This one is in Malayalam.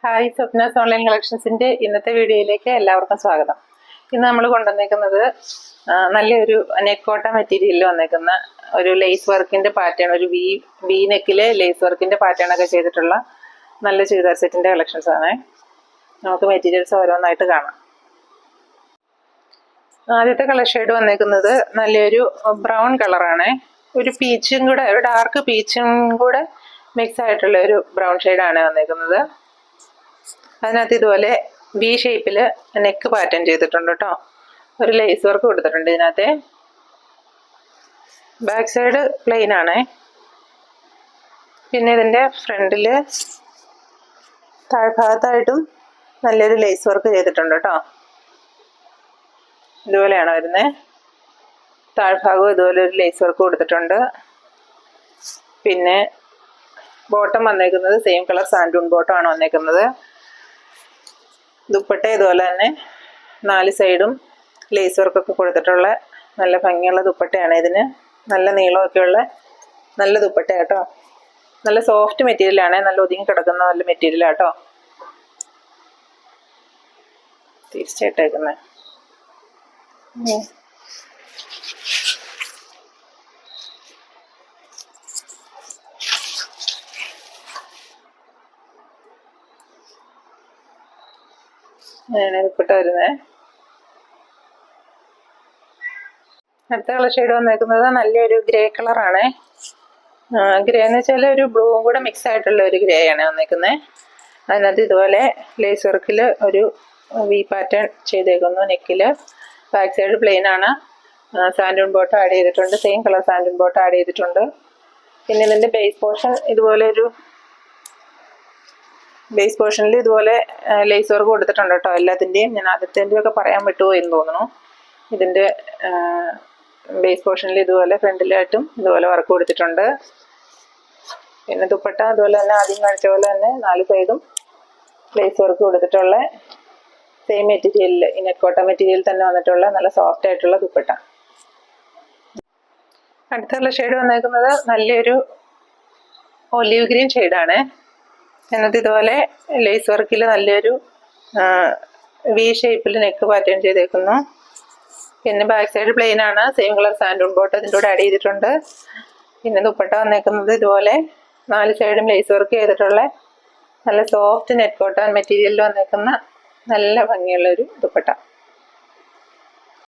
ഹായ്, സ്വപ്നാസ് ഓൺലൈൻ കളക്ഷൻസിൻ്റെ ഇന്നത്തെ വീഡിയോയിലേക്ക് എല്ലാവർക്കും സ്വാഗതം. ഇന്ന് നമ്മൾ കൊണ്ടുവന്നേക്കുന്നത് നല്ലൊരു നെക്കോട്ട മെറ്റീരിയലിൽ വന്നേക്കുന്ന ഒരു ലേസ് വർക്കിൻ്റെ പാറ്റേൺ, ഒരു വി നെക്കിലെ ലേസ് വർക്കിൻ്റെ പാറ്റേണൊക്കെ ചെയ്തിട്ടുള്ള നല്ല ചുരിദാർ സെറ്റിൻ്റെ കളക്ഷൻസ് ആണ്. നമുക്ക് മെറ്റീരിയൽസ് ഓരോന്നായിട്ട് കാണാം. ആദ്യത്തെ കളർ ഷെയ്ഡ് വന്നേക്കുന്നത് നല്ലൊരു ബ്രൗൺ കളറാണ്. ഒരു പീച്ചും കൂടെ, ഒരു ഡാർക്ക് പീച്ചും കൂടെ മിക്സ് ആയിട്ടുള്ള ഒരു ബ്രൗൺ ഷെയ്ഡാണ് വന്നേക്കുന്നത്. അതിനകത്ത് ഇതുപോലെ വി ഷേപ്പിൽ നെക്ക് പാറ്റേൺ ചെയ്തിട്ടുണ്ട് കേട്ടോ. ഒരു ലേസ് വർക്ക് കൊടുത്തിട്ടുണ്ട് ഇതിനകത്ത്. ബാക്ക് സൈഡ് പ്ലെയിൻ ആണ്. പിന്നെ ഇതിൻ്റെ ഫ്രണ്ടിൽ താഴ്ഭാഗത്തായിട്ടും നല്ലൊരു ലേസ് വർക്ക് ചെയ്തിട്ടുണ്ട് കേട്ടോ. ഇതുപോലെയാണ് വരുന്നത്. താഴ്ഭാഗവും ഇതുപോലെ ഒരു ലേസ് വർക്ക് കൊടുത്തിട്ടുണ്ട്. പിന്നെ ബോട്ടം വന്നേക്കുന്നത് സെയിം കളർ സാൻഡൂൺ ബോട്ടം ആണ് വന്നേക്കുന്നത്. ദുപ്പട്ട ഇതുപോലെ തന്നെ 4 സൈഡും ലേസ് വർക്കൊക്കെ കൊടുത്തിട്ടുള്ള നല്ല ഭംഗിയുള്ള ദുപ്പട്ടയാണ്. ഇതിന് നല്ല നീളമൊക്കെയുള്ള നല്ല ദുപ്പട്ട കേട്ടോ. നല്ല സോഫ്റ്റ് മെറ്റീരിയലാണ്, നല്ല ഒതുങ്ങി കിടക്കുന്ന നല്ല മെറ്റീരിയലാട്ടോ. തിരിച്ചിട്ടേക്കുന്നത് ദുപ്പട്ട വരുന്നത്. അടുത്ത കളർ ഷെയ്ഡ് വന്നേക്കുന്നത് നല്ലൊരു ഗ്രേ കളറാണ്. ഗ്രേ എന്ന് വെച്ചാൽ ഒരു ബ്ലൂവും കൂടെ മിക്സ് ആയിട്ടുള്ള ഒരു ഗ്രേ ആണ് വന്നേക്കുന്നത്. അതിനകത്ത് ഇതുപോലെ ലേസ് വർക്കിൽ ഒരു വി പാറ്റേൺ ചെയ്തേക്കുന്നു. നെക്കിൽ ബാക്ക് സൈഡ് പ്ലെയിൻ ആണ്. സാൻഡൂൺ ബോട്ടം ആഡ് ചെയ്തിട്ടുണ്ട്. സെയിം കളർ സാൻഡൂൺ ബോട്ടം ആഡ് ചെയ്തിട്ടുണ്ട്. പിന്നെ ഇതിൻ്റെ ബേസ് പോർഷൻ ഇതുപോലെ ഒരു ബേസ് പോർഷനിൽ ഇതുപോലെ ലേസ് വർക്ക് കൊടുത്തിട്ടുണ്ട് കേട്ടോ. എല്ലാത്തിൻ്റെയും ഞാൻ ആദ്യത്തേൻ്റെയും ഒക്കെ പറയാൻ വിട്ടുപോയി എന്ന് തോന്നുന്നു. ഇതിൻ്റെ ബേസ് പോർഷനിൽ ഇതുപോലെ ഫ്രണ്ടിലായിട്ടും ഇതുപോലെ വർക്ക് കൊടുത്തിട്ടുണ്ട്. പിന്നെ ദുപ്പട്ട അതുപോലെ തന്നെ ആദ്യം കാണിച്ച പോലെ തന്നെ 4 സൈഡും ലേസ് വർക്ക് കൊടുത്തിട്ടുള്ള സെയിം മെറ്റീരിയലിൽ, ഈ നെക്കോട്ട മെറ്റീരിയൽ തന്നെ വന്നിട്ടുള്ള നല്ല സോഫ്റ്റ് ആയിട്ടുള്ള ദുപ്പട്ട. അടുത്തുള്ള ഷെയ്ഡ് വന്നേക്കുന്നത് നല്ലൊരു ഒലീവ് ഗ്രീൻ ഷെയ്ഡാണ്. എന്നിട്ട് ഇതുപോലെ ലേസ് വർക്കിൽ നല്ലൊരു വി ഷേപ്പിൽ നെക്ക് പാറ്റേൺ ചെയ്തേക്കുന്നു. പിന്നെ ബാക്ക് സൈഡ് പ്ലെയിൻ ആണ്. സെയിം കളർ സാൻഡൂൺ ബോട്ടം ഇതിൻ്റെ കൂടെ ആഡ് ചെയ്തിട്ടുണ്ട്. പിന്നെ ദുപ്പട്ട വന്നേക്കുന്നത് ഇതുപോലെ 4 സൈഡും ലേസ് വർക്ക് ചെയ്തിട്ടുള്ള നല്ല സോഫ്റ്റ് നെറ്റ് കോട്ടൺ മെറ്റീരിയലിൽ വന്നേക്കുന്ന നല്ല ഭംഗിയുള്ളൊരു ദുപ്പട്ട.